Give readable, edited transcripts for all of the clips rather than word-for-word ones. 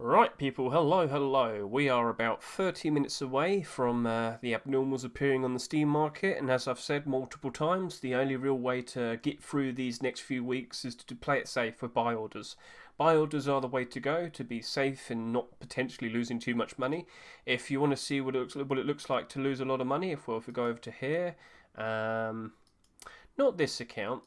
Right, people, hello. We are about 30 minutes away from the abnormals appearing on the Steam market, and as I've said multiple times, the only real way to get through these next few weeks is to play it safe with buy orders. Buy orders are the way to go to be safe and not potentially losing too much money. If you want to see what it looks like to lose a lot of money, if we go over to here, not this account.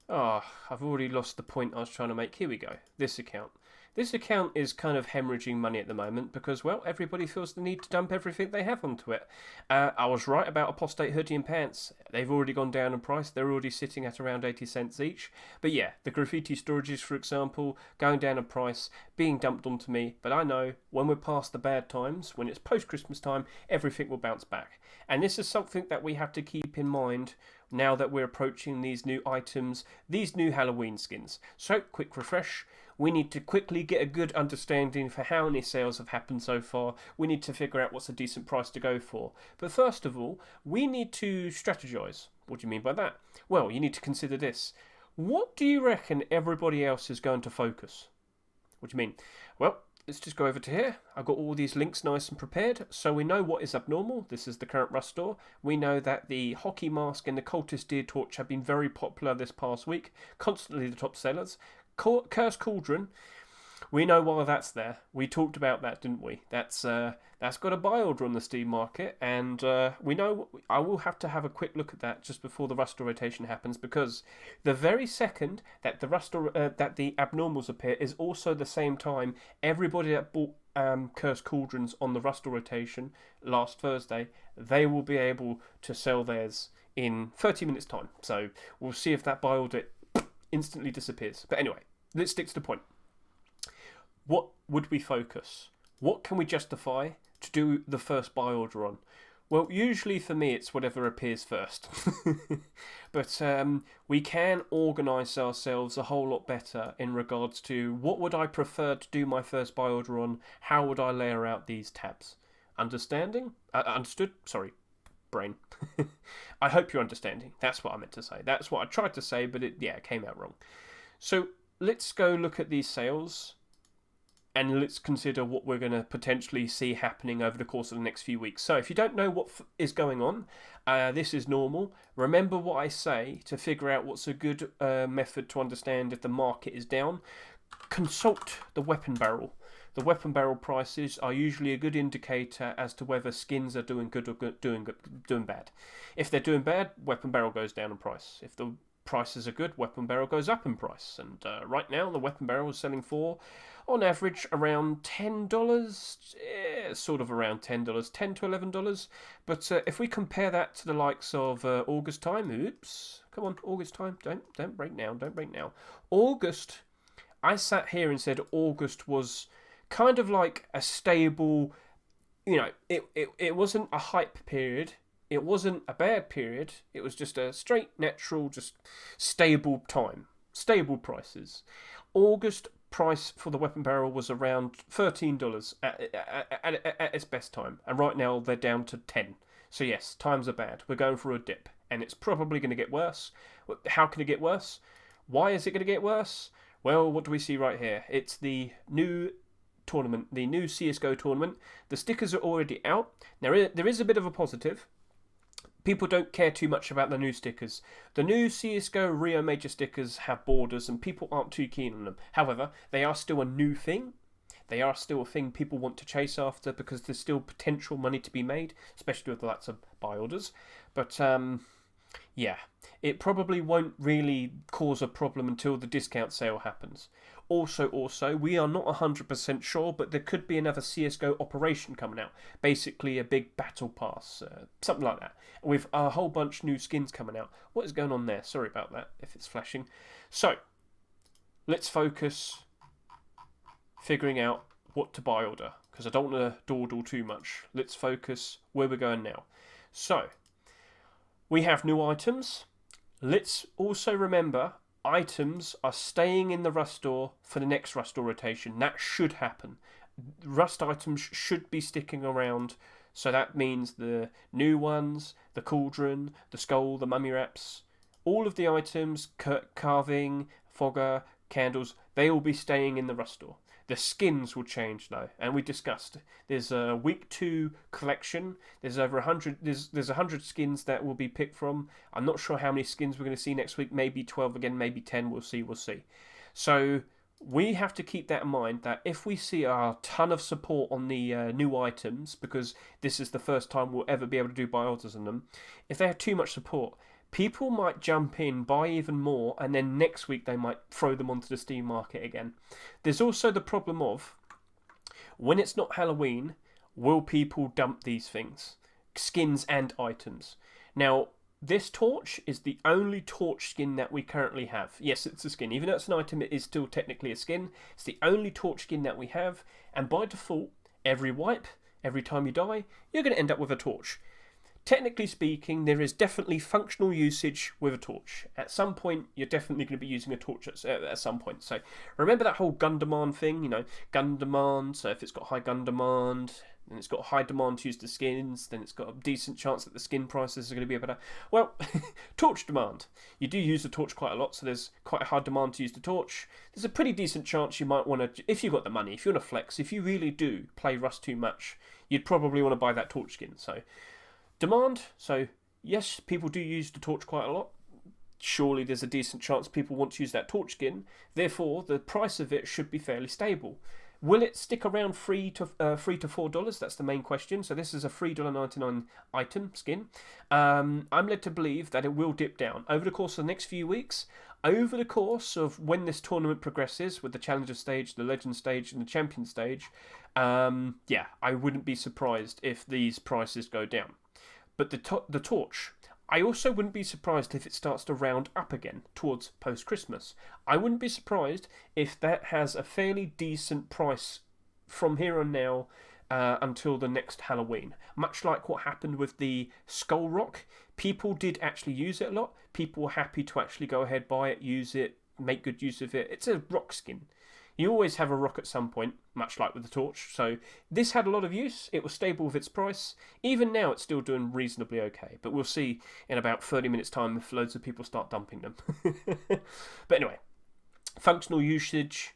Oh, I've already lost the point I was trying to make. Here we go. This account. This account is kind of hemorrhaging money at the moment because, well, everybody feels the need to dump everything they have onto it. I was right about Apostate Hoodie and Pants. They've already gone down in price. They're already sitting at around 80 cents each. But yeah, the graffiti storages, for example, going down in price, being dumped onto me. But I know when we're past the bad times, when it's post-Christmas time, everything will bounce back. And this is something that we have to keep in mind now that we're approaching these new items, these new Halloween skins. So, quick refresh. We need to quickly get a good understanding for how many sales have happened so far. We need to figure out what's a decent price to go for. But first of all, we need to strategize. What do you mean by that? Well, you need to consider this. What do you reckon everybody else is going to focus? What do you mean? Well, let's just go over to here. I've got all these links nice and prepared, so we know what is abnormal. This is the current Rust store. We know that the Hockey Mask and the Cultist Deer Torch have been very popular this past week, constantly the top sellers. Cursed Cauldron, we know why that's there. We talked about that, didn't we? That's got a buy order on the Steam market, and we know I will have to have a quick look at that just before the Rust rotation happens, because the very second that that the abnormals appear is also the same time everybody that bought Cursed Cauldrons on the Rust rotation last Thursday, they will be able to sell theirs in 30 minutes time. So we'll see if that buy order instantly disappears. But anyway, let's stick to the point. What would we focus? What can we justify to do the first buy order on? Well, usually for me it's whatever appears first. But we can organise ourselves a whole lot better in regards to what would I prefer to do my first buy order on, how would I layer out these tabs. Understanding? Understood? Sorry. Brain. I hope you're understanding. That's what I meant to say. That's what I tried to say, but it came out wrong. So let's go look at these sales and let's consider what we're going to potentially see happening over the course of the next few weeks. So if you don't know what is going on, this is normal. Remember what I say to figure out what's a good method to understand if the market is down. Consult the weapon barrel. The weapon barrel prices are usually a good indicator as to whether skins are doing good or doing bad. If they're doing bad, weapon barrel goes down in price. If the prices are good, weapon barrel goes up in price. And right now, the weapon barrel is selling for, on average, around $10. Sort of around $10, $10 to $11. But if we compare that to the likes of August time, come on, August time, don't break now. August, I sat here and said August was kind of like a stable, it wasn't a hype period, it wasn't a bad period, it was just a straight, natural, just stable time, stable prices. August price for the weapon barrel was around $13 at its best time, and right now they're down to 10. So yes, times are bad, we're going through a dip, and it's probably going to get worse. How can it get worse? Why is it going to get worse? Well, what do we see right here? It's the new tournament, the new CSGO tournament. The stickers are already out. There is a bit of a positive. People don't care too much about the new stickers. The new CSGO Rio Major stickers have borders and people aren't too keen on them. However, they are still a new thing. They are still a thing people want to chase after because there's still potential money to be made, especially with lots of buy orders. But yeah, it probably won't really cause a problem until the discount sale happens. Also, we are not 100% sure, but there could be another CSGO operation coming out. Basically, a big battle pass, something like that, with a whole bunch new skins coming out. What is going on there? Sorry about that, if it's flashing. So, let's focus figuring out what to buy order, because I don't want to dawdle too much. Let's focus where we're going now. So, we have new items. Let's also remember, items are staying in the Rust store for the next Rust store rotation. That should happen. Rust items should be sticking around, so that means the new ones, the Cauldron, the Skull, the Mummy Wraps, all of the items, carving, fogger, candles, they will be staying in the Rust store. The skins will change though, and we discussed. There's a week 2 collection. There's over 100. There's 100 skins that will be picked from. I'm not sure how many skins we're going to see next week. Maybe 12 again. Maybe 10. We'll see. So we have to keep that in mind. That if we see a ton of support on the new items, because this is the first time we'll ever be able to do buy orders on them, if they have too much support, people might jump in, buy even more, and then next week they might throw them onto the Steam market again. There's also the problem of, when it's not Halloween, will people dump these things? Skins and items. Now, this torch is the only torch skin that we currently have. Yes, it's a skin. Even though it's an item, it is still technically a skin. It's the only torch skin that we have, and by default, every wipe, every time you die, you're going to end up with a torch. Technically speaking, there is definitely functional usage with a torch. At some point, you're definitely going to be using a torch at some point. So remember that whole gun demand thing, gun demand. So if it's got high gun demand, and it's got high demand to use the skins, then it's got a decent chance that the skin prices are going to be better. Well, torch demand. You do use the torch quite a lot, so there's quite a high demand to use the torch. There's a pretty decent chance you might want to, if you've got the money, if you want to flex, if you really do play Rust too much, you'd probably want to buy that torch skin. So demand, so yes, people do use the torch quite a lot. Surely there's a decent chance people want to use that torch skin. Therefore, the price of it should be fairly stable. Will it stick around $3 to $4? That's the main question. So this is a $3.99 item skin. I'm led to believe that it will dip down over the course of the next few weeks. Over the course of when this tournament progresses with the Challenger stage, the Legend stage, and the Champion stage, I wouldn't be surprised if these prices go down. But the torch, I also wouldn't be surprised if it starts to round up again towards post-Christmas. I wouldn't be surprised if that has a fairly decent price from here on now until the next Halloween. Much like what happened with the Skull Rock, people did actually use it a lot. People were happy to actually go ahead, buy it, use it, make good use of it. It's a rock skin. You always have a rock at some point, much like with the torch. So this had a lot of use. It was stable with its price. Even now, it's still doing reasonably okay. But we'll see in about 30 minutes' time if loads of people start dumping them. But anyway, functional usage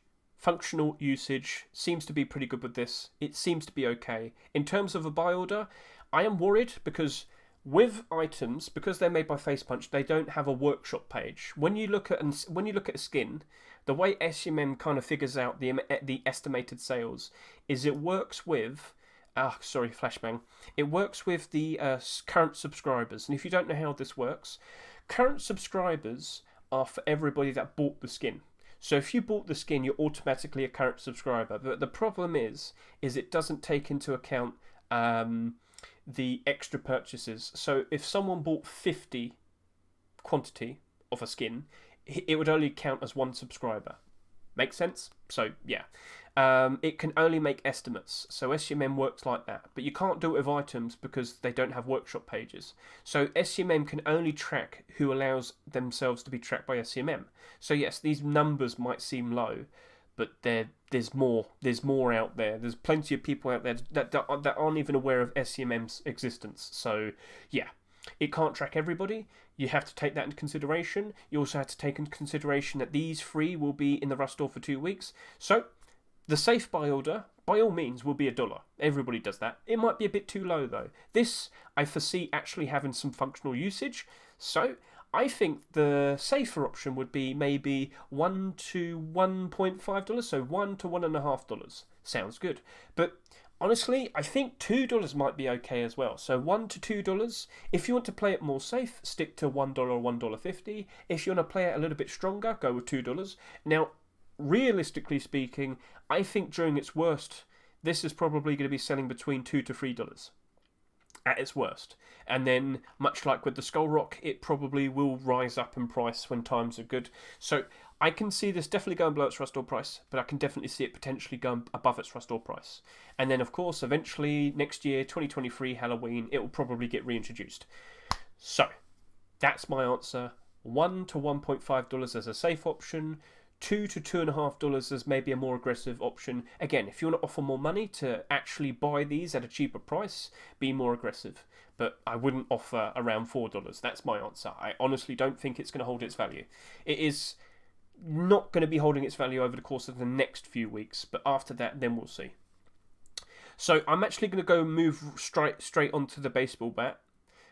seems to be pretty good with this. It seems to be okay. In terms of a buy order, I am worried because with items, because they're made by Facepunch, they don't have a workshop page. When you look at a skin, the way SCM kind of figures out the estimated sales is it works with flashbang. It works with the current subscribers, and if you don't know how this works, current subscribers are for everybody that bought the skin. So if you bought the skin, you're automatically a current subscriber. But the problem is it doesn't take into account the extra purchases. So if someone bought 50 quantity of a skin, it would only count as one subscriber. Make sense? So yeah, it can only make estimates. So SCM works like that, but you can't do it with items because they don't have workshop pages. So SCM can only track who allows themselves to be tracked by SCM. So yes, these numbers might seem low, but there's more out there. There's plenty of people out there that aren't even aware of SCM's existence. So yeah, it can't track everybody. You have to take that into consideration. You also have to take into consideration that these three will be in the Rust store for 2 weeks. So the safe buy order, by all means, will be $1. Everybody does that. It might be a bit too low though. This I foresee actually having some functional usage. So I think the safer option would be maybe $1 to $1.5, so $1 to $1.50. Sounds good. But honestly, I think $2 might be okay as well. So $1 to $2. If you want to play it more safe, stick to $1 or $1.50. If you want to play it a little bit stronger, go with $2. Now, realistically speaking, I think during its worst, this is probably going to be selling between $2 to $3 at its worst. And then, much like with the Skull Rock, it probably will rise up in price when times are good. So I can see this definitely going below its Rust store price, but I can definitely see it potentially going above its Rust store price. And then, of course, eventually, next year, 2023, Halloween, it will probably get reintroduced. So, that's my answer. $1 to $1.5 as a safe option, $2 to $2.50 as maybe a more aggressive option. Again, if you want to offer more money to actually buy these at a cheaper price, be more aggressive. But I wouldn't offer around $4. That's my answer. I honestly don't think it's going to hold its value. It is not going to be holding its value over the course of the next few weeks, but after that, then we'll see. So I'm actually going to go move straight onto the baseball bat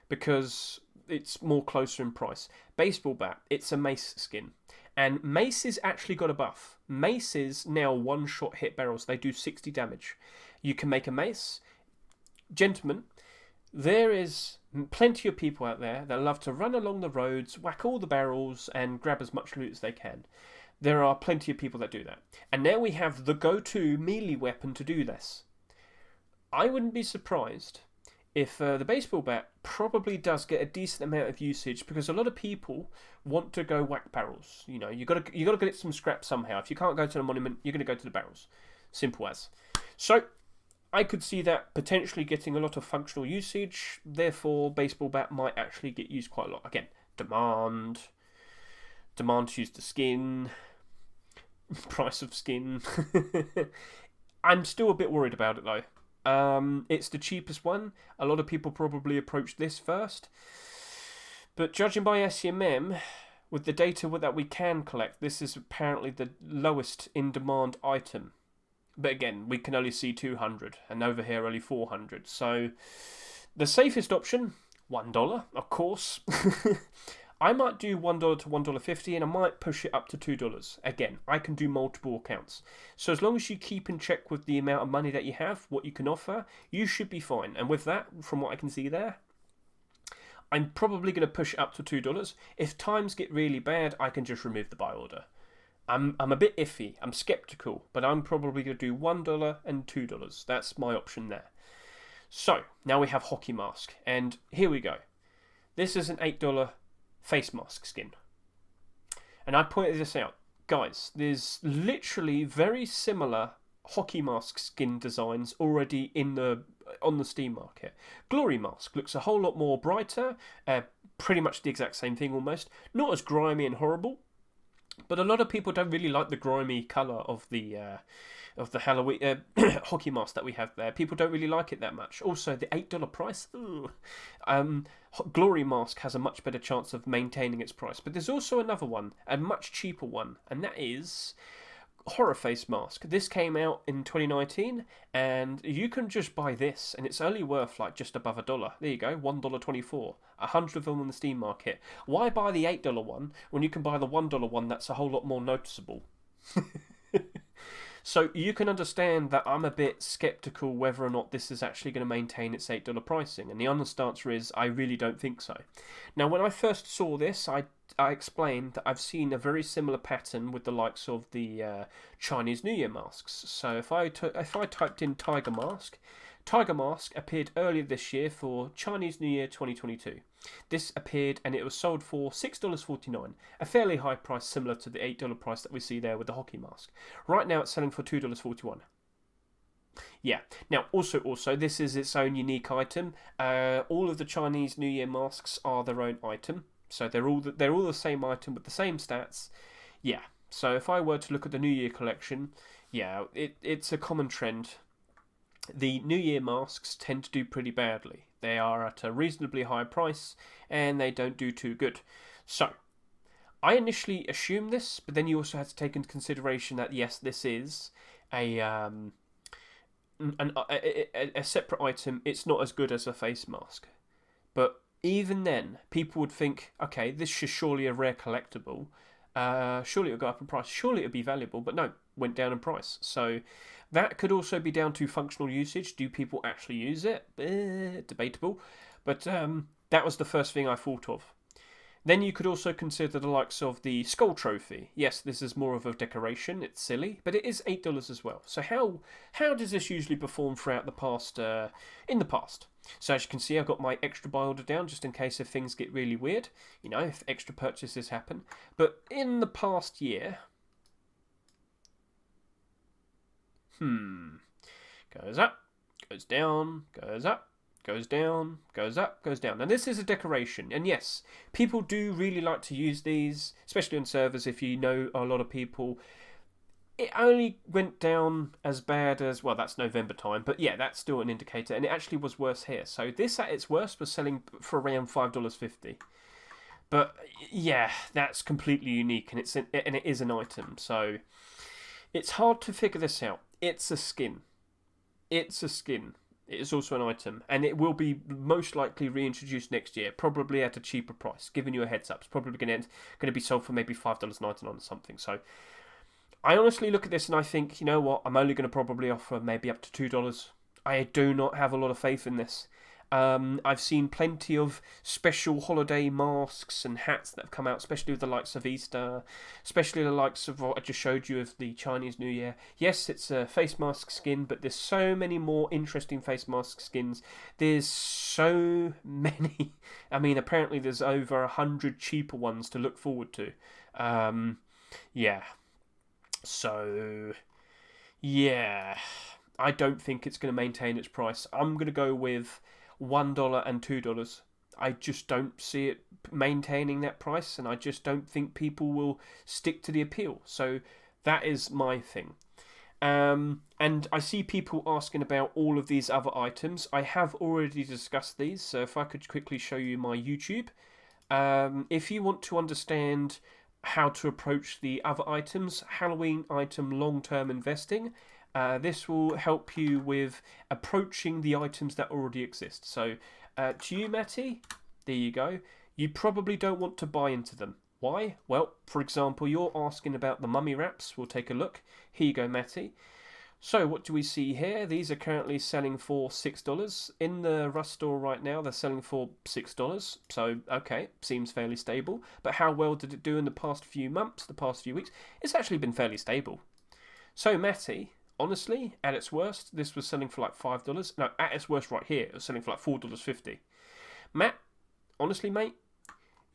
because it's more closer in price. Baseball bat, it's a mace skin. And mace's actually got a buff. Maces now one-shot hit barrels. They do 60 damage. You can make a mace. Gentlemen, there is plenty of people out there that love to run along the roads, whack all the barrels, and grab as much loot as they can. There are plenty of people that do that. And now we have the go-to melee weapon to do this. I wouldn't be surprised if the baseball bat probably does get a decent amount of usage because a lot of people want to go whack barrels. You know, you got to get some scrap somehow. If you can't go to the monument, you're going to go to the barrels. Simple as. So I could see that potentially getting a lot of functional usage. Therefore, baseball bat might actually get used quite a lot. Again, demand to use the skin, price of skin. I'm still a bit worried about it though. It's the cheapest one. A lot of people probably approach this first. But judging by SCMM, with the data that we can collect, this is apparently the lowest in demand item. But again, we can only see 200, and over here only 400. So the safest option, $1, of course. I might do $1 to $1.50, and I might push it up to $2. Again, I can do multiple accounts. So as long as you keep in check with the amount of money that you have, what you can offer, you should be fine. And with that, from what I can see there, I'm probably going to push it up to $2. If times get really bad, I can just remove the buy order. I'm a bit iffy. I'm skeptical, but I'm probably going to do $1 and $2. That's my option there. So now we have Hockey Mask, and here we go. This is an $8 face mask skin, and I pointed this out, guys. There's literally very similar Hockey Mask skin designs already on the Steam market. Glory Mask looks a whole lot more brighter, pretty much the exact same thing almost. Not as grimy and horrible. But a lot of people don't really like the grimy colour of the Halloween Hockey Mask that we have there. People don't really like it that much. Also, the $8 price. Glory Mask has a much better chance of maintaining its price. But there's also another one, a much cheaper one, and that is Horror Face Mask. This came out in 2019, and you can just buy this, and it's only worth like just above $1. There you go, $1.24. 100 of them on the Steam market. Why buy the $8 one when you can buy the $1 one that's a whole lot more noticeable? So you can understand that I'm a bit skeptical whether or not this is actually going to maintain its $8 pricing, and the honest answer is I really don't think so. Now, when I first saw this, I explained that I've seen a very similar pattern with the likes of the Chinese New Year masks. So if I typed in Tiger Mask appeared earlier this year for Chinese New Year 2022. This appeared and it was sold for $6.49, a fairly high price similar to the $8 price that we see there with the Hockey Mask. Right now it's selling for $2.41. Yeah. Now, also, this is its own unique item. All of the Chinese New Year masks are their own item, so they're all the same item with the same stats. Yeah. So if I were to look at the New Year collection, yeah, it's a common trend. The New Year masks tend to do pretty badly. They are at a reasonably high price, and they don't do too good. So, I initially assumed this, but then you also had to take into consideration that yes, this is a separate item. It's not as good as a face mask, but even then, people would think, okay, this is surely a rare collectible. Surely it'll go up in price. Surely it'll be valuable, but no, went down in price. So that could also be down to functional usage. Do people actually use it? Debatable. But that was the first thing I thought of. Then you could also consider the likes of the Skull Trophy. Yes, this is more of a decoration. It's silly, but it is $8 as well. So how does this usually perform throughout the past? In the past. So as you can see, I've got my extra buy order down just in case if things get really weird. You know, if extra purchases happen. But in the past year, goes up, goes down, goes up, goes down, goes up, goes down. Now this is a decoration, and yes, people do really like to use these, especially on servers if you know a lot of people. It only went down as bad as, well, that's November time, but yeah, that's still an indicator, and it actually was worse here. So this at its worst was selling for around $5.50. But yeah, that's completely unique, and it is an item. So it's hard to figure this out. It's a skin. It's a skin. It is also an item, and it will be most likely reintroduced next year, probably at a cheaper price. Giving you a heads up, it's probably going to be sold for maybe $5.99 or something. So I honestly look at this and I think, you know what? I'm only going to probably offer maybe up to $2. I do not have a lot of faith in this. I've seen plenty of special holiday masks and hats that have come out, especially with the likes of Easter, especially the likes of what I just showed you of the Chinese New Year. Yes, it's a face mask skin, but there's so many more interesting face mask skins. There's so many. I mean, apparently there's over 100 cheaper ones to look forward to. Yeah. So, yeah. I don't think it's going to maintain its price. I'm going to go with $1 and $2. I just don't see it maintaining that price, and I just don't think people will stick to the appeal. So that is my thing. And I see people asking about all of these other items. I have already discussed these, so if I could quickly show you my YouTube. If you want to understand how to approach the other items, Halloween item long-term investing, this will help you with approaching the items that already exist. So, to you, Matty, there you go. You probably don't want to buy into them. Why? Well, for example, you're asking about the mummy wraps. We'll take a look. Here you go, Matty. So, what do we see here? These are currently selling for $6. In the Rust store right now, they're selling for $6. So, okay, seems fairly stable. But how well did it do in the past few months, the past few weeks? It's actually been fairly stable. So, Matty, honestly, at its worst, this was selling for like $5. No, at its worst right here, it was selling for like $4.50. Matt, honestly, mate,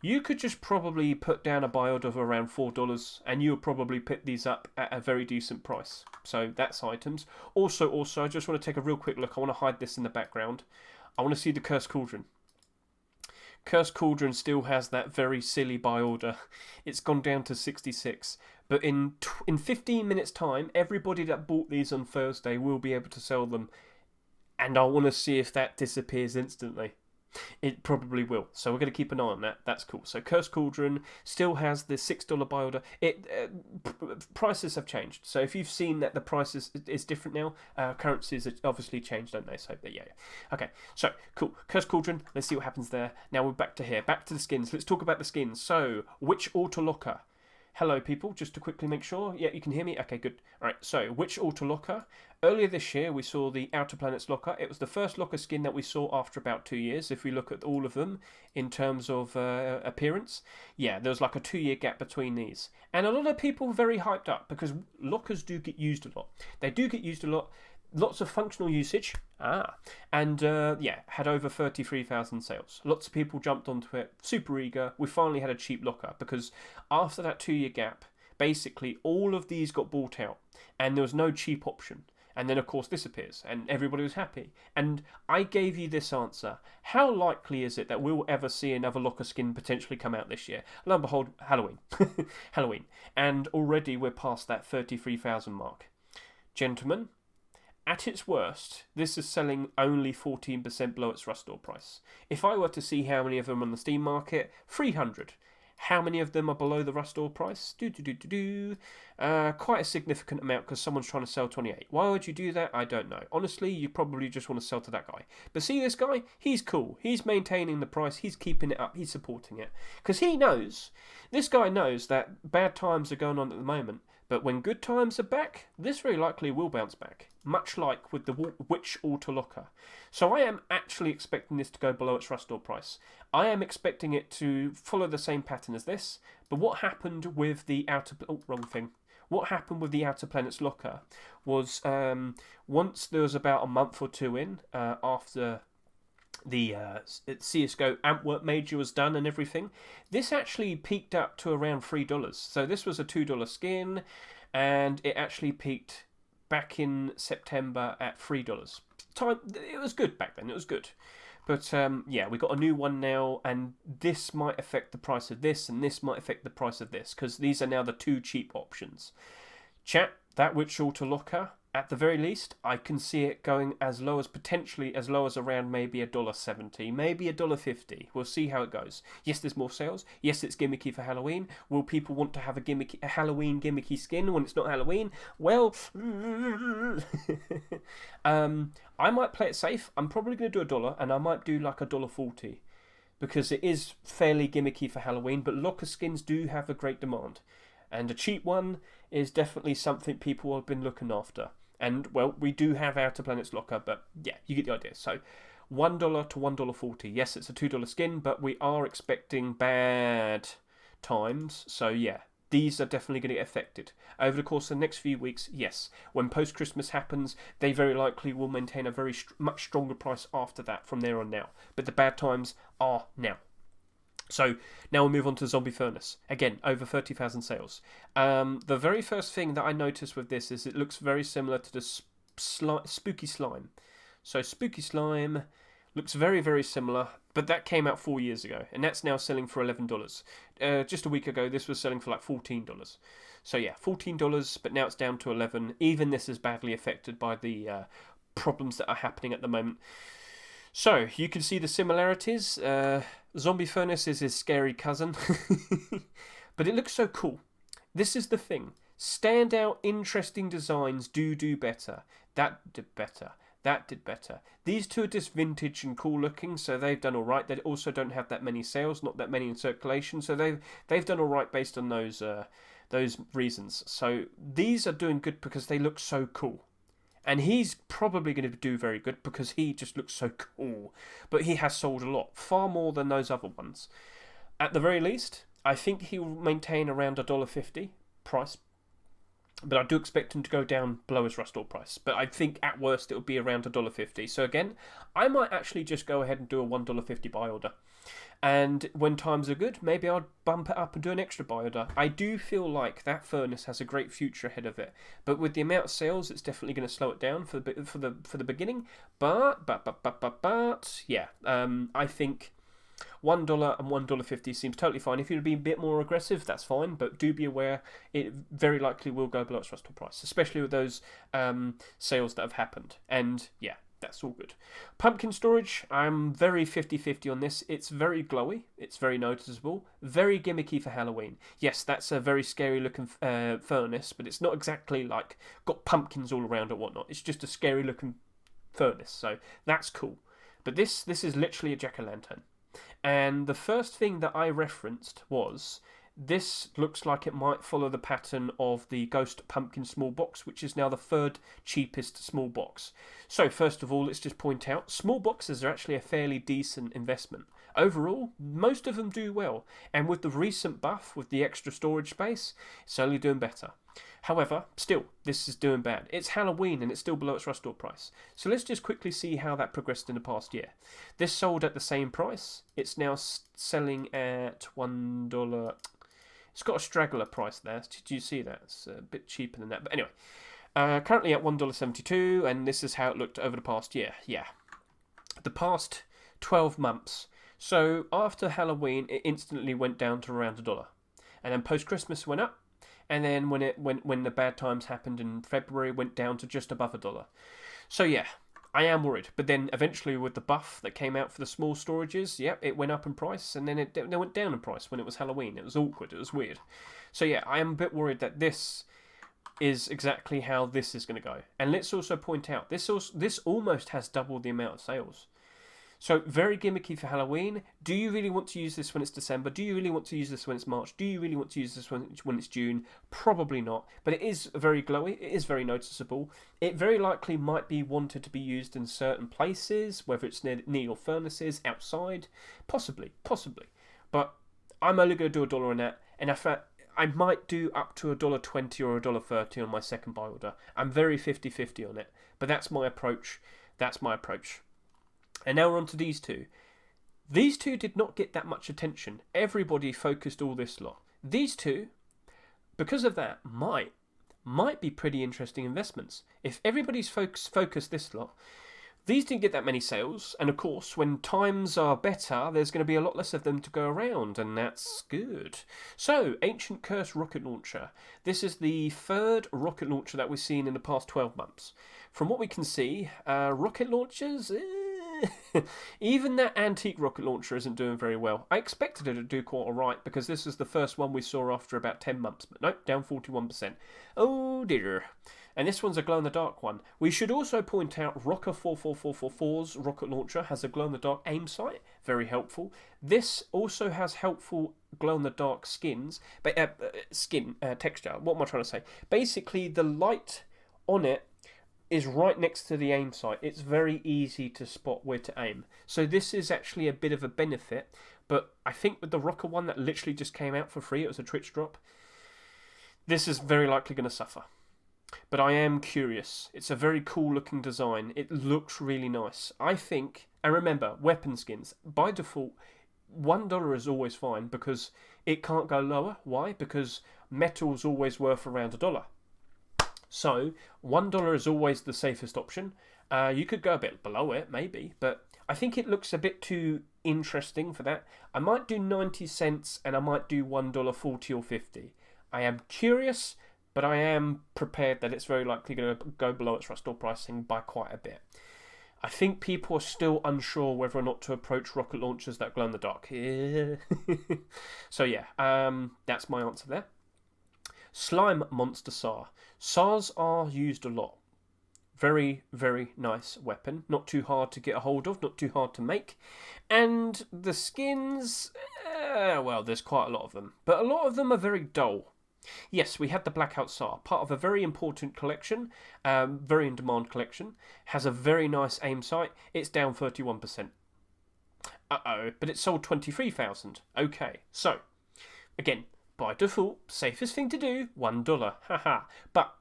you could just probably put down a buy order of around $4 and you'll probably pick these up at a very decent price. So that's items. Also, I just want to take a real quick look. I want to hide this in the background. I want to see the Cursed Cauldron. Cursed Cauldron still has that very silly buy order. It's gone down to 66. But in 15 minutes time, everybody that bought these on Thursday will be able to sell them. And I want to see if that disappears instantly. It probably will. So we're going to keep an eye on that. That's cool. So Cursed Cauldron still has the $6 buy order. Prices have changed. So if you've seen that the price is different now, currencies obviously changed, don't they? So yeah. Okay. So cool. Cursed Cauldron. Let's see what happens there. Now we're back to here. Back to the skins. Let's talk about the skins. So Witch Auto Locker. Hello, people. Just to quickly make sure. Yeah, you can hear me? Okay, good. All right, so Witch Auto Locker. Earlier this year, we saw the Outer Planets Locker. It was the first Locker skin that we saw after about 2 years, if we look at all of them in terms of appearance. Yeah, there was like a 2-year gap between these. And a lot of people were very hyped up because Lockers do get used a lot. They do get used a lot. Lots of functional usage. And had over 33,000 sales. Lots of people jumped onto it, super eager. We finally had a cheap locker because after that 2-year gap, basically all of these got bought out and there was no cheap option. And then, of course, this appears and everybody was happy. And I gave you this answer. How likely is it that we'll ever see another locker skin potentially come out this year? Lo and behold, Halloween. Halloween. And already we're past that 33,000 mark. Gentlemen, at its worst, this is selling only 14% below its Rust store price. If I were to see how many of them are on the Steam market, 300. How many of them are below the Rust store price? Quite a significant amount because someone's trying to sell 28. Why would you do that? I don't know. Honestly, you probably just want to sell to that guy. But see this guy? He's cool. He's maintaining the price. He's keeping it up. He's supporting it. Because he knows, this guy knows that bad times are going on at the moment. But when good times are back, this very likely will bounce back, much like with the Witch Auto Locker. So I am actually expecting this to go below its Rust store price. I am expecting it to follow the same pattern as this, but what happened with the What happened with the Outer Planets Locker was once there was about a month or two in, after the CSGO Antwerp Major was done and everything, this actually peaked up to around $3. So this was a $2 skin, and it actually peaked back in September at $3. It was good back then. It was good. But we got a new one now, and this might affect the price of this, and this might affect the price of this, because these are now the two cheap options. Chat, that Witch Auto Locker, At the very least, I can see it going as low as potentially as low as around maybe $1.70, maybe $1.50. We'll see how it goes. Yes, there's more sales. Yes, it's gimmicky for Halloween. Will people want to have a Halloween gimmicky skin when it's not Halloween? Well, I might play it safe. I'm probably going to do $1, and I might do like $1.40 because it is fairly gimmicky for Halloween. But locker skins do have a great demand, and a cheap one is definitely something people have been looking after. And, well, we do have Outer Planets locker, but yeah, you get the idea. So, $1 to $1.40. Yes, it's a $2 skin, but we are expecting bad times. So, yeah, these are definitely going to get affected. Over the course of the next few weeks, yes. When post-Christmas happens, they very likely will maintain a much stronger price after that from there on now. But the bad times are now. So now we'll move on to Zombie Furnace. Again, over 30,000 sales. The very first thing that I noticed with this is it looks very similar to the Spooky Slime. So Spooky Slime looks very, very similar, but that came out 4 years ago, and that's now selling for $11. Just a week ago, this was selling for like $14. So yeah, $14, but now it's down to $11. Even this is badly affected by the problems that are happening at the moment. So, you can see the similarities. Zombie Furnace is his scary cousin. But it looks so cool. This is the thing. Standout, interesting designs do better. That did better. That did better. These two are just vintage and cool looking, so they've done alright. They also don't have that many sales, not that many in circulation, so they've done alright based on those reasons. So, these are doing good because they look so cool. And he's probably going to do very good because he just looks so cool. But he has sold a lot, far more than those other ones. At the very least, I think he will maintain around $1.50 price. But I do expect him to go down below his Rust Ore price. But I think at worst it will be around $1.50. So again, I might actually just go ahead and do a $1.50 buy order. And when times are good, maybe I'll bump it up and do an extra buy order. I do feel like that furnace has a great future ahead of it, but with the amount of sales, it's definitely going to slow it down for the beginning. But yeah, I think $1 and $1.50 seems totally fine. If you'd be a bit more aggressive, that's fine, but do be aware it very likely will go below its Rust Ore price, especially with those sales that have happened. And yeah. That's all good. Pumpkin storage, I'm very 50-50 on this. It's very glowy. It's very noticeable. Very gimmicky for Halloween. Yes, that's a very scary looking furnace, but it's not exactly like got pumpkins all around or whatnot. It's just a scary looking furnace, so that's cool. But this is literally a jack-o'-lantern. And the first thing that I referenced was this looks like it might follow the pattern of the Ghost Pumpkin small box, which is now the third cheapest small box. So first of all, let's just point out, small boxes are actually a fairly decent investment. Overall, most of them do well, and with the recent buff, with the extra storage space, it's only doing better. However, still, this is doing bad. It's Halloween and it's still below its Rust Ore price. So let's just quickly see how that progressed in the past year. This sold at the same price. It's now selling at $1. It's got a straggler price there. Did you see that? It's a bit cheaper than that. But anyway, currently at $1.72, and this is how it looked over the past year. Yeah. The past 12 months. So after Halloween, it instantly went down to around $1. And then post-Christmas went up. And then when the bad times happened in February, it went down to just above $1. So yeah. I am worried, but then eventually with the buff that came out for the small storages, yeah, it went up in price, and then it went down in price when it was Halloween. It was awkward, it was weird. So yeah, I am a bit worried that this is exactly how this is going to go. And let's also point out, this almost has doubled the amount of sales. So very gimmicky for Halloween. Do you really want to use this when it's December? Do you really want to use this when it's March? Do you really want to use this when it's June? Probably not. But it is very glowy. It is very noticeable. It very likely might be wanted to be used in certain places, whether it's near your furnaces, outside. Possibly. But I'm only going to do $1 on that. And I might do up to $1.20 or $1.30 on my second buy order. I'm very 50-50 on it. But that's my approach. And now we're on to these two. These two did not get that much attention. Everybody focused all this lot. These two, because of that, might be pretty interesting investments. If everybody's focused this lot, These didn't get that many sales, and of course, when times are better, there's going to be a lot less of them to go around, and that's good. So, Ancient Curse Rocket Launcher. This is the third rocket launcher that we've seen in the past 12 months. From what we can see, rocket launchers, even that antique rocket launcher isn't doing very well. I expected it to do quite alright because this is the first one we saw after about 10 months, but nope, down 41%. Oh dear. And this one's a glow-in-the-dark one. We should also point out Rocker 44444's rocket launcher has a glow-in-the-dark aim sight, very helpful. This also has helpful glow-in-the-dark texture. What am I trying to say? Basically, the light on it is right next to the aim sight. It's very easy to spot where to aim. So this is actually a bit of a benefit, but I think with the Rocker one that literally just came out for free, it was a Twitch drop, this is very likely going to suffer. But I am curious. It's a very cool looking design. It looks really nice. I think, and remember, weapon skins, by default, $1 is always fine because it can't go lower. Why? Because metal's always worth around $1. So, $1 is always the safest option. You could go a bit below it, maybe, but I think it looks a bit too interesting for that. I might do 90 cents and I might do $1.40 or 50. I am curious, but I am prepared that it's very likely going to go below its rust or pricing by quite a bit. I think people are still unsure whether or not to approach rocket launchers that glow in the dark. So yeah, that's my answer there. Slime Monster SAR. SARs are used a lot. Very, very nice weapon. Not too hard to get a hold of, not too hard to make. And the skins, well, there's quite a lot of them. But a lot of them are very dull. Yes, we had the Blackout SAR, part of a very important collection, very in-demand collection, has a very nice aim sight. It's down 31%. Uh-oh, but it sold 23,000. Okay, so, again, by default, safest thing to do, $1. Haha. But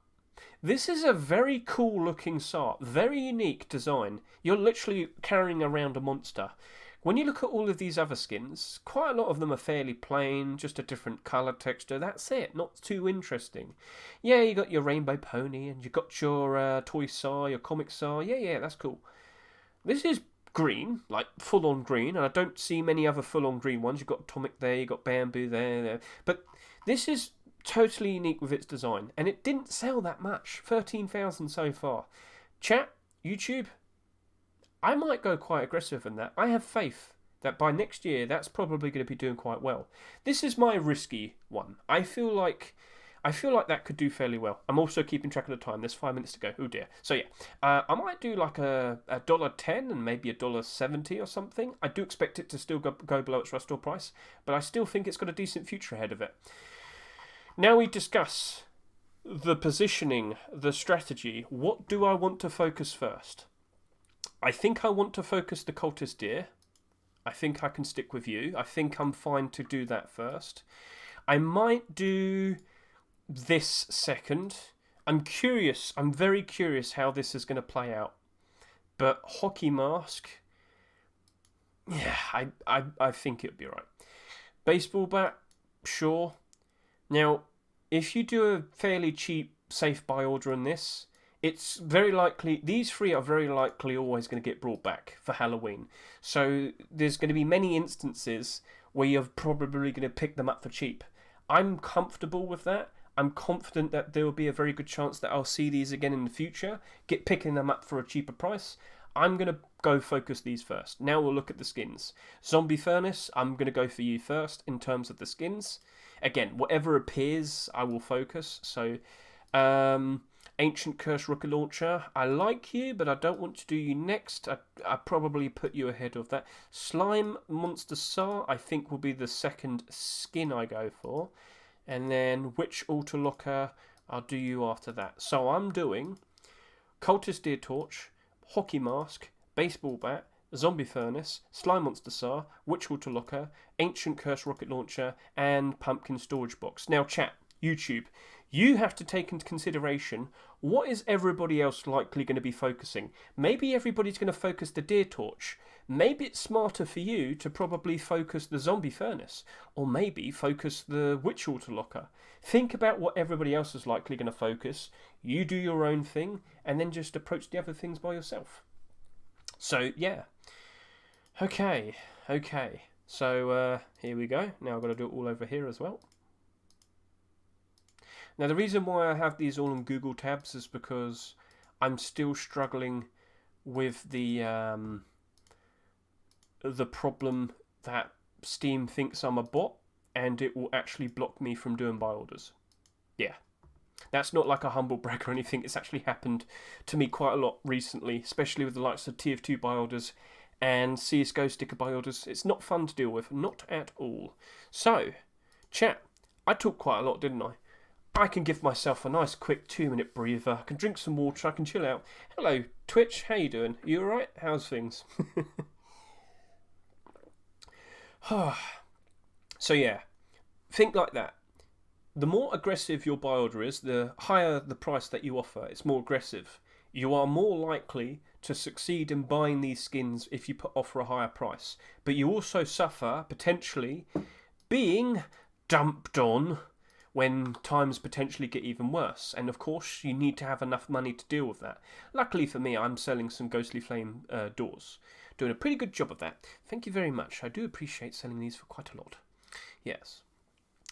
this is a very cool-looking SAR, very unique design. You're literally carrying around a monster. When you look at all of these other skins, quite a lot of them are fairly plain, just a different colour texture. That's it, not too interesting. Yeah, you got your Rainbow Pony, and you got your Toy SAR, your Comic SAR. Yeah, that's cool. This is green, like full-on green, and I don't see many other full-on green ones. You've got Atomic there, you've got Bamboo there. But this is totally unique with its design, and it didn't sell that much. 13,000 so far. Chat, YouTube, I might go quite aggressive in that. I have faith that by next year, that's probably going to be doing quite well. This is my risky one. I feel like that could do fairly well. I'm also keeping track of the time. There's 5 minutes to go. Oh dear. So yeah, I might do like a $1.10 and maybe a $1.70 or something. I do expect it to still go below its rust or price, but I still think it's got a decent future ahead of it. Now we discuss the positioning, the strategy. What do I want to focus first? I think I want to focus the Cultist Deer. I think I can stick with you. I think I'm fine to do that first. I might do this second. I'm curious. I'm very curious how this is going to play out. But Hockey Mask, yeah, I think it'll be right. Baseball Bat, sure. Now, if you do a fairly cheap safe buy order on this, it's very likely, these three are very likely always going to get brought back for Halloween. So there's going to be many instances where you're probably going to pick them up for cheap. I'm comfortable with that. I'm confident that there will be a very good chance that I'll see these again in the future, picking them up for a cheaper price. I'm going to go focus these first. Now we'll look at the skins. Zombie Furnace, I'm going to go for you first in terms of the skins. Again, whatever appears, I will focus. So, Ancient Curse Rocket Launcher, I like you, but I don't want to do you next. I probably put you ahead of that. Slime Monster SAR, I think will be the second skin I go for. And then Witch Altar Locker, I'll do you after that. So I'm doing Cultist Deer Torch, Hockey Mask, Baseball Bat, Zombie Furnace, Slime Monster SAR, Witch Altar Locker, Ancient Curse Rocket Launcher, and Pumpkin Storage Box. Now chat, YouTube, you have to take into consideration what is everybody else likely going to be focusing. Maybe everybody's going to focus the Deer Torch. Maybe it's smarter for you to probably focus the Zombie Furnace, or maybe focus the Witch Altar Locker. Think about what everybody else is likely going to focus. You do your own thing, and then just approach the other things by yourself. So yeah, okay. So here we go. Now I've got to do it all over here as well. Now the reason why I have these all in Google tabs is because I'm still struggling with the problem that Steam thinks I'm a bot and it will actually block me from doing buy orders. Yeah. That's not like a humble brag or anything. It's actually happened to me quite a lot recently, especially with the likes of TF2 buy orders and CSGO sticker buy orders. It's not fun to deal with, not at all. So, chat, I talked quite a lot, didn't I? I can give myself a nice quick 2-minute breather. I can drink some water. I can chill out. Hello, Twitch. How you doing? You alright? How's things? So yeah, think like that. The more aggressive your buy order is, the higher the price that you offer. It's more aggressive. You are more likely to succeed in buying these skins if you offer a higher price. But you also suffer, potentially, being dumped on when times potentially get even worse. And of course, you need to have enough money to deal with that. Luckily for me, I'm selling some Ghostly Flame doors. Doing a pretty good job of that. Thank you very much. I do appreciate selling these for quite a lot. Yes.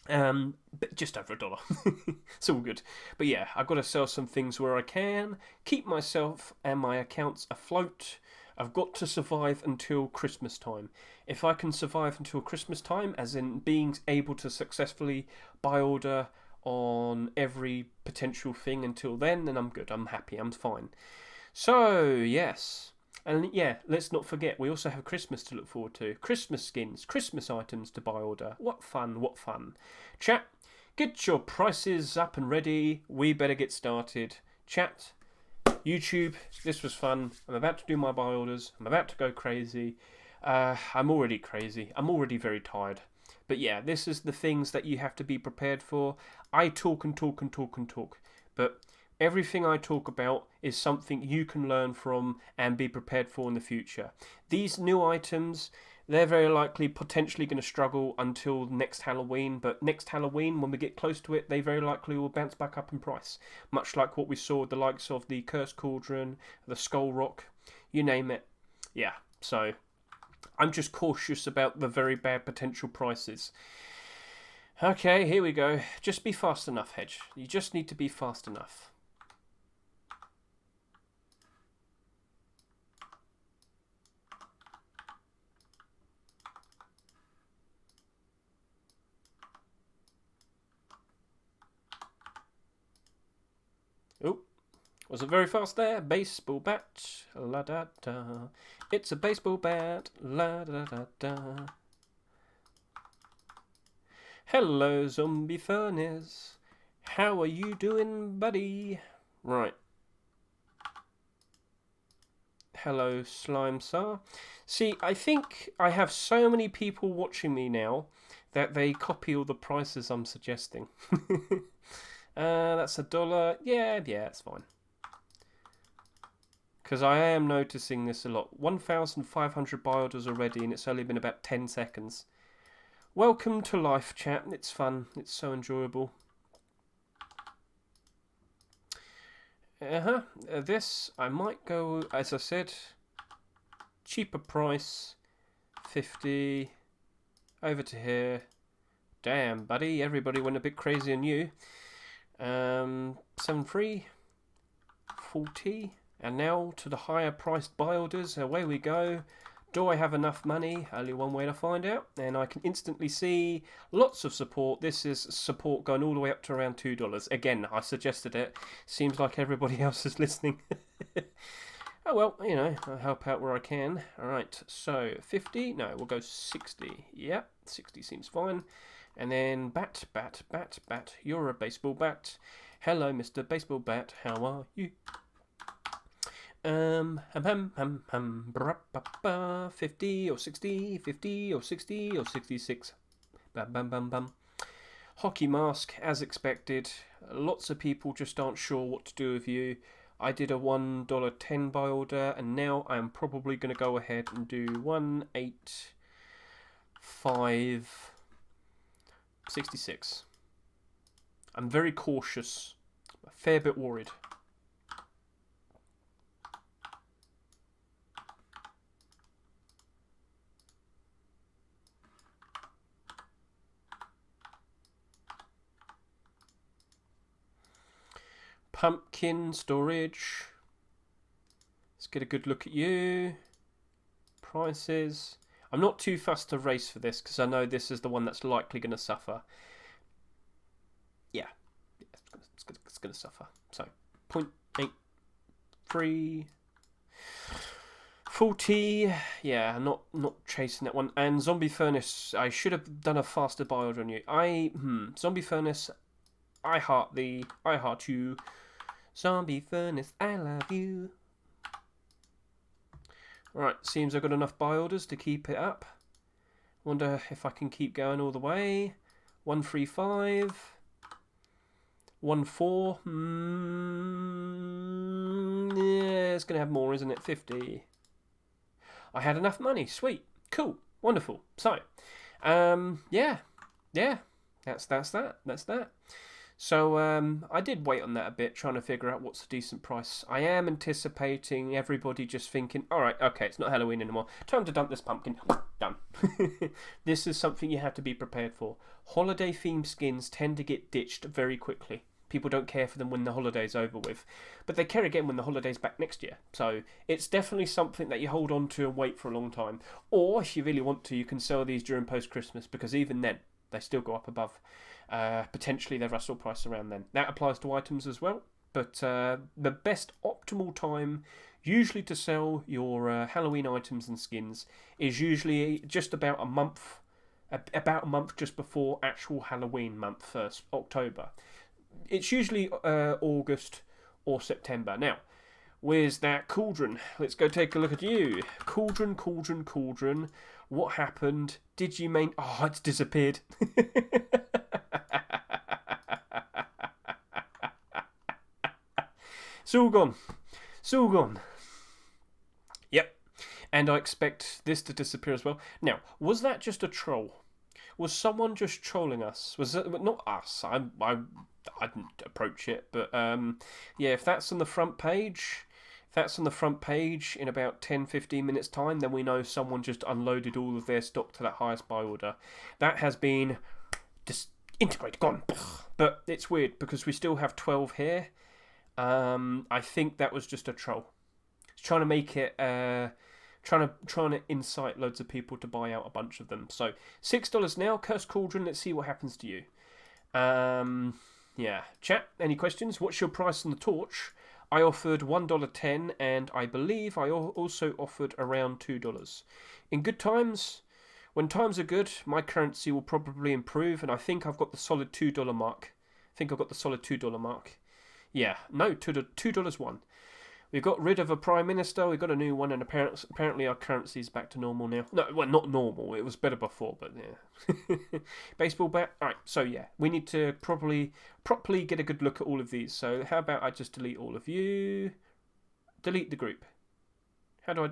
But just over $1. It's all good. But yeah, I've got to sell some things where I can, keep myself and my accounts afloat. I've got to survive until Christmas time. If I can survive until Christmas time, as in being able to successfully buy order on every potential thing until then I'm good. I'm happy. I'm fine. So, yes. And yeah, let's not forget, we also have Christmas to look forward to. Christmas skins, Christmas items to buy order. What fun, what fun. Chat, get your prices up and ready. We better get started. Chat, YouTube, this was fun. I'm about to do my buy orders. I'm about to go crazy. I'm already crazy. I'm already very tired. But yeah, this is the things that you have to be prepared for. I talk and talk and talk and talk. But everything I talk about is something you can learn from and be prepared for in the future. These new items, they're very likely potentially going to struggle until next Halloween, but next Halloween, when we get close to it, they very likely will bounce back up in price. Much like what we saw with the likes of the Cursed Cauldron, the Skull Rock, you name it. Yeah, so I'm just cautious about the very bad potential prices. Okay, here we go. Just be fast enough, Hedge. You just need to be fast enough. Oh, wasn't very fast there. Baseball bat, la da da. It's a baseball bat, la da da da. Hello, Zombie Furnace. How are you doing, buddy? Right. Hello, Slime Sir. See, I think I have so many people watching me now that they copy all the prices I'm suggesting. That's $1. Yeah, it's fine. Because I am noticing this a lot. 1,500 buy orders already, and it's only been about 10 seconds. Welcome to life, chat. It's fun. It's so enjoyable. This, I might go, as I said, cheaper price, 50, over to here. Damn, buddy, everybody went a bit crazy on you. 7.3, 40, and now to the higher priced buy orders. Away we go. Do I have enough money? Only one way to find out, and I can instantly see lots of support. This is support going all the way up to around $2. Again, I suggested it. Seems like everybody else is listening. Oh well, you know, I'll help out where I can. Alright, so 50, no, we'll go 60. Yep, 60 seems fine. And then bat, you're a baseball bat. Hello, Mr. Baseball Bat, how are you? 50 or 60, 50 or 60 or 66. Bam. Hockey mask, as expected. Lots of people just aren't sure what to do with you. I did a $1.10 buy order, and now I'm probably going to go ahead and do 185.66. I'm very cautious, a fair bit worried. Pumpkin storage. Let's get a good look at you. Prices. I'm not too fussed to race for this because I know this is the one that's likely going to suffer. Yeah, it's going to suffer. So 0.83, 40. Yeah, not chasing that one. And Zombie Furnace. I should have done a faster buy order on you. Zombie Furnace. I heart you. Zombie Furnace, I love you. Right, seems I've got enough buy orders to keep it up. Wonder if I can keep going all the way. 135. 14. Yeah, it's going to have more, isn't it? 50. I had enough money. Sweet. Cool. Wonderful. So, yeah. That's that. So I did wait on that a bit, trying to figure out what's a decent price. I am anticipating everybody just thinking, all right, okay, it's not Halloween anymore. Time to dump this pumpkin. Done. This is something you have to be prepared for. Holiday-themed skins tend to get ditched very quickly. People don't care for them when the holiday's over with. But they care again when the holiday's back next year. So it's definitely something that you hold on to and wait for a long time. Or, if you really want to, you can sell these during post-Christmas, because even then, they still go up above. Potentially their Russell price around then. That applies to items as well, but the best optimal time usually to sell your Halloween items and skins is usually just about a month just before actual Halloween month, 1st October. It's usually August or September. Now, where's that Cauldron? Let's go take a look at you. Cauldron. What happened? Did you main... Oh, it's disappeared. It's all gone. Yep. And I expect this to disappear as well. Now, was that just a troll? Was someone just trolling us? Was it not us? I didn't approach it, but yeah. If that's on the front page, in about 10-15 minutes time, then we know someone just unloaded all of their stock to that highest buy order. That has been disintegrated, gone. But it's weird because we still have 12 here. I think that was just a troll. It's trying to make it, trying to incite loads of people to buy out a bunch of them. So $6 now, Cursed Cauldron. Let's see what happens to you. Yeah, chat. Any questions? What's your price on the torch? I offered $1.10, and I believe I also offered around $2. In good times, when times are good, my currency will probably improve, and I think I've got the solid $2 mark. Yeah, no, $2 won. We got rid of a prime minister, we got a new one, and apparently our currency is back to normal now. No, well, not normal. It was better before, but yeah. Baseball bat. All right, so yeah, we need to properly get a good look at all of these. So how about I just delete all of you? Delete the group. How do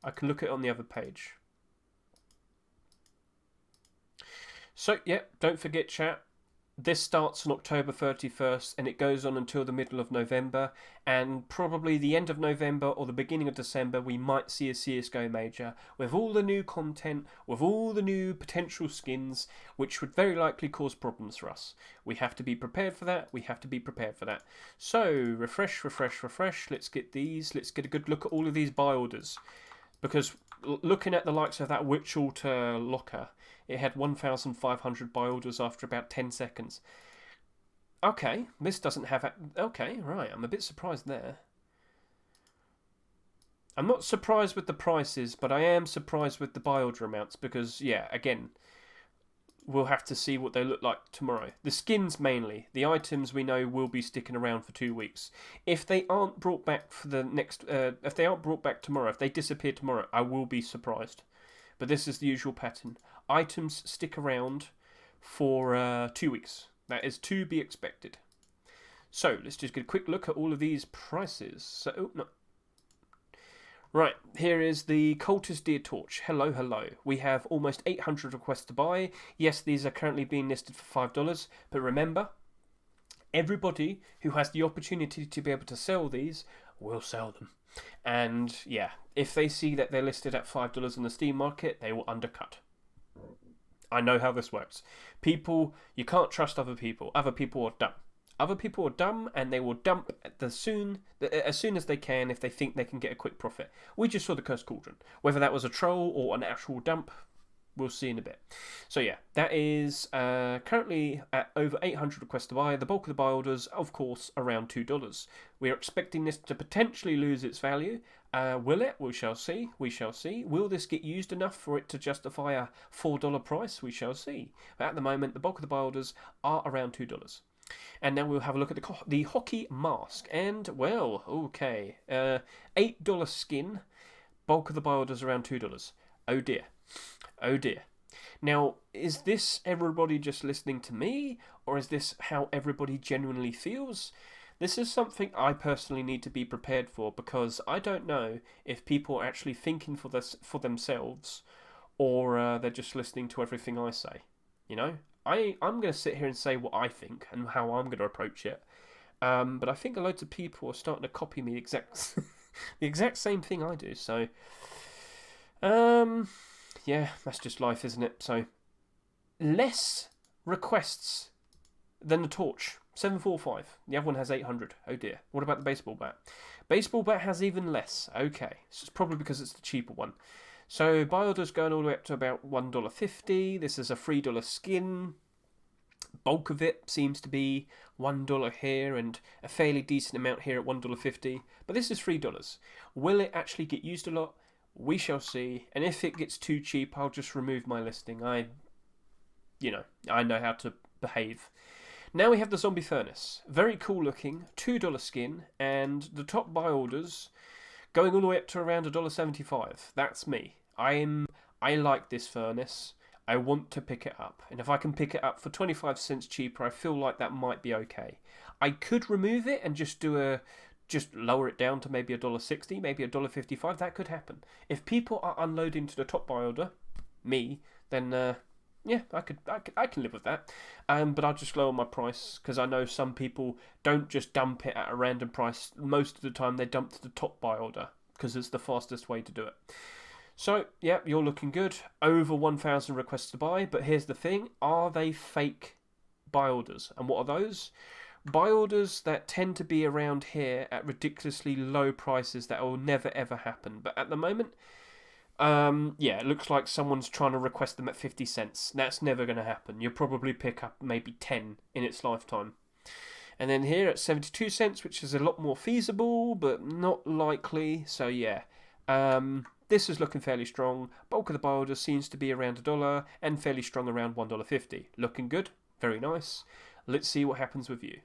I can look at it on the other page. So, yeah, don't forget, chat. This starts on October 31st and it goes on until the middle of November, and probably the end of November or the beginning of December we might see a CSGO major with all the new content, with all the new potential skins, which would very likely cause problems for us. We have to be prepared for that. So, refresh. Let's get these. Let's get a good look at all of these buy orders. Because looking at the likes of that Witch Altar locker, it had 1,500 buy orders after about 10 seconds. Okay, this doesn't have... Okay, right, I'm a bit surprised there. I'm not surprised with the prices, but I am surprised with the buy order amounts because, yeah, again, we'll have to see what they look like tomorrow. The skins mainly. The items we know will be sticking around for 2 weeks. If they aren't brought back for the next... if they aren't brought back tomorrow, if they disappear tomorrow, I will be surprised. But this is the usual pattern. Items stick around for 2 weeks. That is to be expected. So, let's just get a quick look at all of these prices. So, oh, no. Right, here is the Cultist Deer Torch. Hello. We have almost 800 requests to buy. Yes, these are currently being listed for $5. But remember, everybody who has the opportunity to be able to sell these will sell them. And yeah, if they see that they're listed at $5 in the Steam market, they will undercut. I know how this works. People, you can't trust other people. Other people are dumb. Other people are dumb, and they will dump as soon as they can if they think they can get a quick profit. We just saw the Cursed Cauldron. Whether that was a troll or an actual dump, we'll see in a bit. So yeah, that is currently at over 800 requests to buy. The bulk of the buy orders, of course, around $2. We are expecting this to potentially lose its value. Will it? We shall see. We shall see. Will this get used enough for it to justify a $4 price? We shall see. But at the moment, the bulk of the buy orders are around $2. And now we'll have a look at the hockey mask. And, well, okay. $8 skin. Bulk of the buy orders around $2. Oh dear. Oh dear. Now, is this everybody just listening to me? Or is this how everybody genuinely feels? This is something I personally need to be prepared for, because I don't know if people are actually thinking for themselves, or they're just listening to everything I say. You know? I'm going to sit here and say what I think and how I'm going to approach it. But I think loads of people are starting to copy me the exact same thing I do. So, yeah, that's just life, isn't it? So, less requests than the torch. 745. The other one has 800. Oh dear. What about the baseball bat? Baseball bat has even less. Okay. So it's probably because it's the cheaper one. So buy orders going all the way up to about $1.50. This is a $3 skin. Bulk of it seems to be $1 here and a fairly decent amount here at $1.50. But this is $3. Will it actually get used a lot? We shall see. And if it gets too cheap, I'll just remove my listing. I know how to behave. Now we have the Zombie Furnace. Very cool looking, $2 skin, and the top buy orders going all the way up to around $1.75. That's me. I like this furnace. I want to pick it up. And if I can pick it up for 25 cents cheaper, I feel like that might be okay. I could remove it and just lower it down to maybe $1.60, maybe $1.55. That could happen. If people are unloading to the top buy order, me, then yeah, I can live with that. But I'll just lower my price, because I know some people don't just dump it at a random price. Most of the time they dump to the top buy order, because it's the fastest way to do it. So, yeah, you're looking good. Over 1,000 requests to buy. But here's the thing. Are they fake buy orders? And what are those? Buy orders that tend to be around here at ridiculously low prices that will never ever happen. But at the moment, yeah, it looks like someone's trying to request them at 50 cents. That's never going to happen. You'll probably pick up maybe 10 in its lifetime. And then here at 72 cents, which is a lot more feasible, but not likely. So, yeah. This is looking fairly strong. Bulk of the buy order seems to be around $1 and fairly strong around $1.50. Looking good. Very nice. Let's see what happens with you.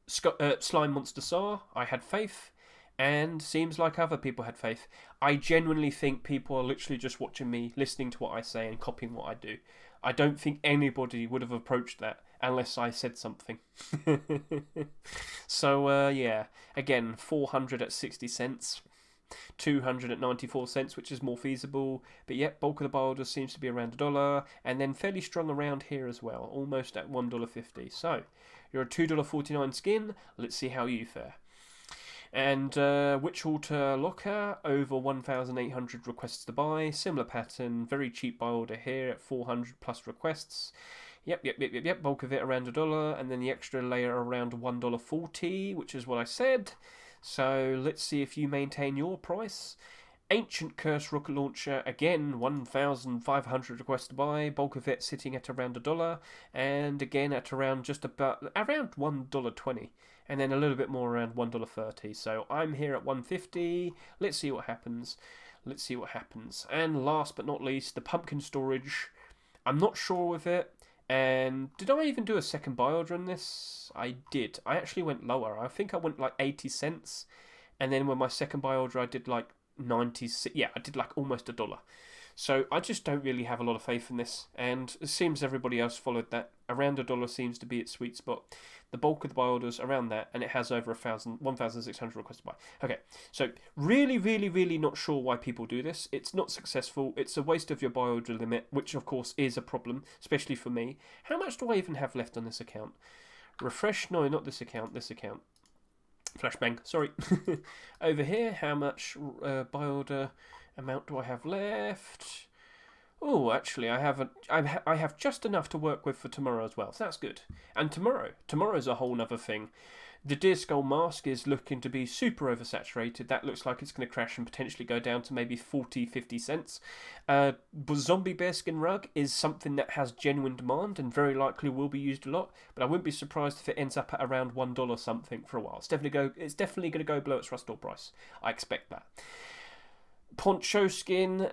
Slime Monster Sar. I had faith. And seems like other people had faith. I genuinely think people are literally just watching me, listening to what I say and copying what I do. I don't think anybody would have approached that unless I said something. So, yeah. Again, 400 at 60 cents. 200 at 94 cents, which is more feasible. But yep, bulk of the buy order seems to be around $1. And then fairly strong around here as well. Almost at $1.50. So, you're a $2.49 skin. Let's see how you fare. And Witchwater Locker, over 1,800 requests to buy. Similar pattern, very cheap buy order here at 400 plus requests. Yep. Bulk of it around $1, and then the extra layer around $1.40, which is what I said. So let's see if you maintain your price. Ancient Curse Rocket Launcher, again, 1,500 requests to buy. Bulk of it sitting at around $1, and again at around $1.20. And then a little bit more around $1.30. So I'm here at $1.50. Let's see what happens. And last but not least, the Pumpkin Storage. I'm not sure with it. And did I even do a second buy order on this? I did. I actually went lower. I think I went like 80 cents. And then with my second buy order, I did like 90. Yeah, I did like almost $1. So I just don't really have a lot of faith in this. And it seems everybody else followed that. Around $1 seems to be its sweet spot. The bulk of the buy orders around that, and it has over 1,600 requests to buy. Okay, so really not sure why people do this. It's not successful. It's a waste of your buy order limit, which of course is a problem, especially for me. How much do I even have left on this account? Refresh? No, not this account. This account. Flashbang. Sorry. Over here, how much buy order amount do I have left? Oh, actually, I have just enough to work with for tomorrow as well, so that's good. And tomorrow's a whole nother thing. The Deer Skull Mask is looking to be super oversaturated. That looks like it's going to crash and potentially go down to maybe 40, 50 cents. Zombie Bearskin Rug is something that has genuine demand and very likely will be used a lot, but I wouldn't be surprised if it ends up at around $1 something for a while. It's definitely going to go below its rust ore price. I expect that. Poncho Skin,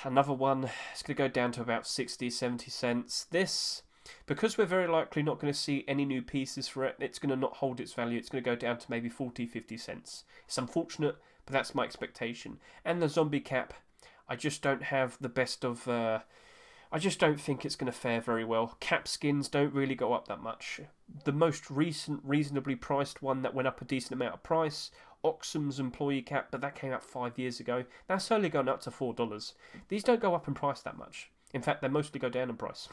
another one. It's going to go down to about 60, 70 cents. This, because we're very likely not going to see any new pieces for it, it's going to not hold its value. It's going to go down to maybe 40, 50 cents. It's unfortunate, but that's my expectation. And the Zombie Cap, I just don't have the best of... I just don't think it's going to fare very well. Cap skins don't really go up that much. The most recent, reasonably priced one that went up a decent amount of price, Oxum's employee cap, but that came out 5 years ago. That's only gone up to $4. These don't go up in price that much. In fact, they mostly go down in price.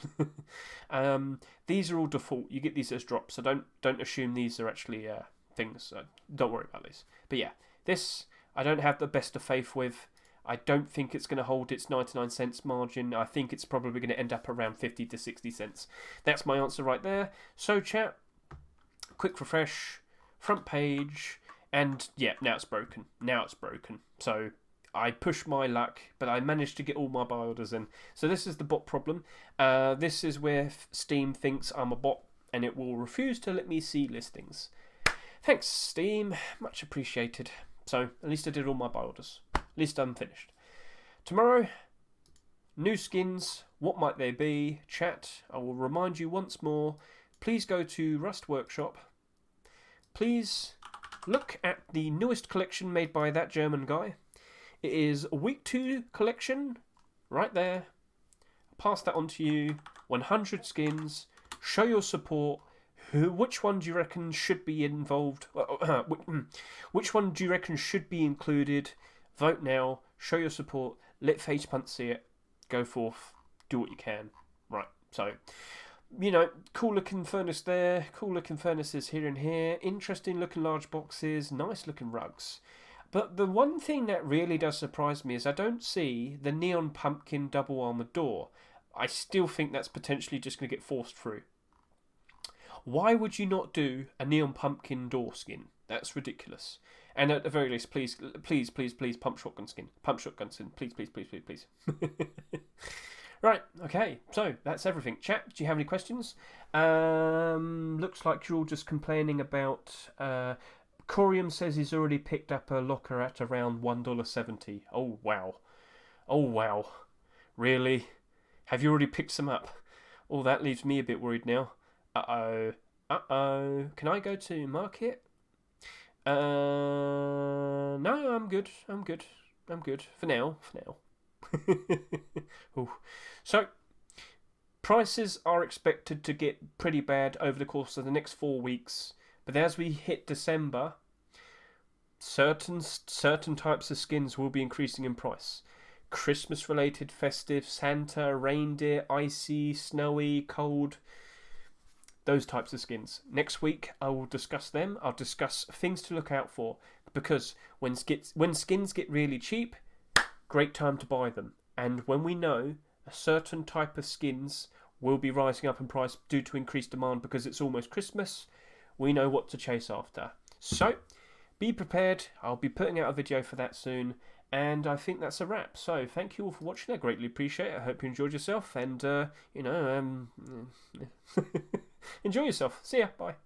These are all default. You get these as drops, so don't assume these are actually things. Don't worry about these. But yeah, this I don't have the best of faith with. I don't think it's going to hold its 99 cents margin. I think it's probably going to end up around 50 to 60 cents. That's my answer right there. So chat, quick refresh, front page, and yeah, now it's broken. Now it's broken. So I pushed my luck, but I managed to get all my buy orders in. So this is the bot problem. This is where Steam thinks I'm a bot, and it will refuse to let me see listings. Thanks, Steam. Much appreciated. So at least I did all my buy orders. At least I'm finished. Tomorrow, new skins. What might they be? Chat, I will remind you once more. Please go to Rust Workshop. Please look at the newest collection made by that German guy. It is a week 2 collection. Right there. I'll pass that on to you. 100 skins. Show your support. Which one do you reckon should be involved? Which one do you reckon should be included? Vote now. Show your support. Let Facepunt see it. Go forth. Do what you can. Right. So, you know, cool looking furnace there. Cool looking furnaces here and here. Interesting looking large boxes. Nice looking rugs. But the one thing that really does surprise me is I don't see the neon pumpkin double armoured door. I still think that's potentially just going to get forced through. Why would you not do a neon pumpkin door skin? That's ridiculous. And at the very least, please, pump shotgun skin. Pump shotgun skin. Please. Right, okay, so that's everything. Chat, do you have any questions? Looks like you're all just complaining about... Corium says he's already picked up a locker at around $1.70. Oh, wow. Oh, wow. Really? Have you already picked some up? Oh, that leaves me a bit worried now. Uh-oh. Can I go to market? No, I'm good. For now. Ooh. So, prices are expected to get pretty bad over the course of the next 4 weeks. But as we hit December, certain types of skins will be increasing in price. Christmas-related, festive, Santa, reindeer, icy, snowy, cold... those types of skins. Next week, I will discuss them. I'll discuss things to look out for. Because when skins get really cheap, great time to buy them. And when we know a certain type of skins will be rising up in price due to increased demand because it's almost Christmas, we know what to chase after. So, be prepared. I'll be putting out a video for that soon. And I think that's a wrap. So, thank you all for watching. I greatly appreciate it. I hope you enjoyed yourself. And, enjoy yourself. See ya. Bye.